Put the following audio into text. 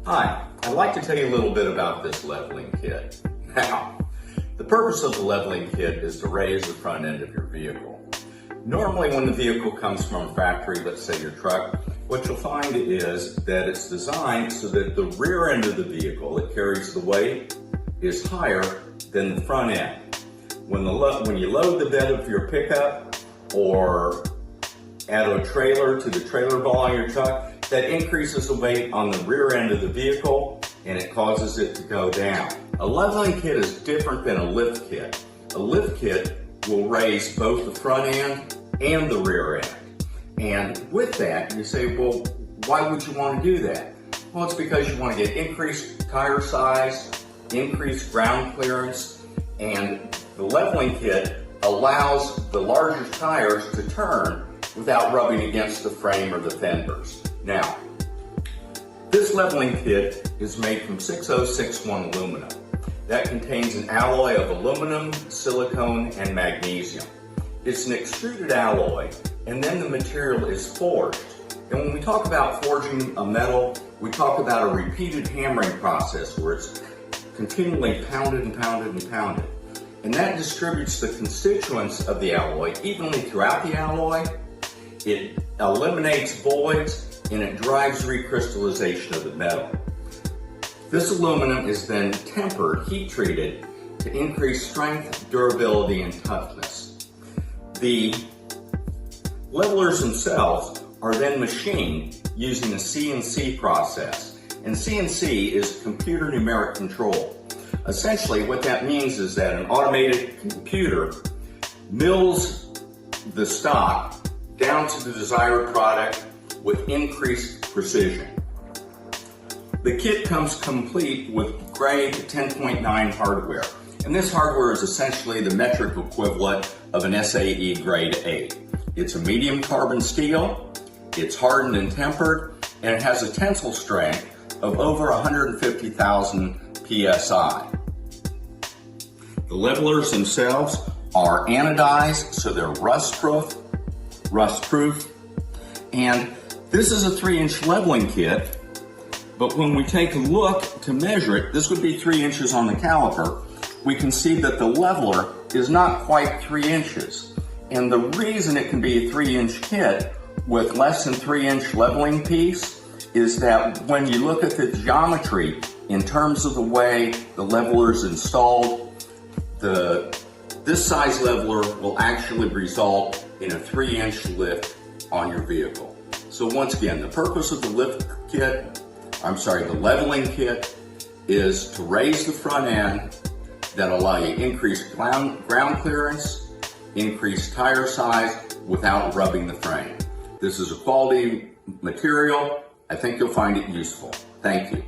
Hi, I'd like to tell you a little bit about this leveling kit. Now, the purpose of the leveling kit is to raise the front end of your vehicle. Normally when the vehicle comes from a factory, let's say your truck, what you'll find is that it's designed so that the rear end of the vehicle that carries the weight is higher than the front end. When you load the bed of your pickup or add a trailer to the trailer ball on your truck, that increases the weight on the rear end of the vehicle and it causes it to go down. A leveling kit is different than a lift kit. A lift kit will raise both the front end and the rear end. And with that, you say, well, why would you want to do that? Well, it's because you want to get increased tire size, increased ground clearance, and the leveling kit allows the larger tires to turn without rubbing against the frame or the fenders. Now, this leveling kit is made from 6061 aluminum. That contains an alloy of aluminum, silicone, and magnesium. It's an extruded alloy, and then the material is forged. And when we talk about forging a metal, we talk about a repeated hammering process where it's continually pounded and pounded and pounded. And that distributes the constituents of the alloy evenly throughout the alloy. It eliminates voids, and it drives recrystallization of the metal. This aluminum is then tempered, heat treated, to increase strength, durability, and toughness. The levelers themselves are then machined using a CNC process. And CNC is computer numeric control. Essentially, what that means is that an automated computer mills the stock down to the desired product with increased precision. The kit comes complete with grade 10.9 hardware, and this hardware is essentially the metric equivalent of an SAE grade 8. It's a medium carbon steel, it's hardened and tempered, and it has a tensile strength of over 150,000 PSI. The levelers themselves are anodized, so they're rust-proof, and this is a 3-inch leveling kit, but when we take a look to measure it, this would be 3 inches on the caliper, we can see that the leveler is not quite 3 inches. And the reason it can be a 3-inch kit with less than 3-inch leveling piece is that when you look at the geometry in terms of the way the leveler is installed, this size leveler will actually result in a 3-inch lift on your vehicle. So once again, the purpose of the leveling kit is to raise the front end that allow you increased ground clearance, increased tire size without rubbing the frame. This is a quality material. I think you'll find it useful. Thank you.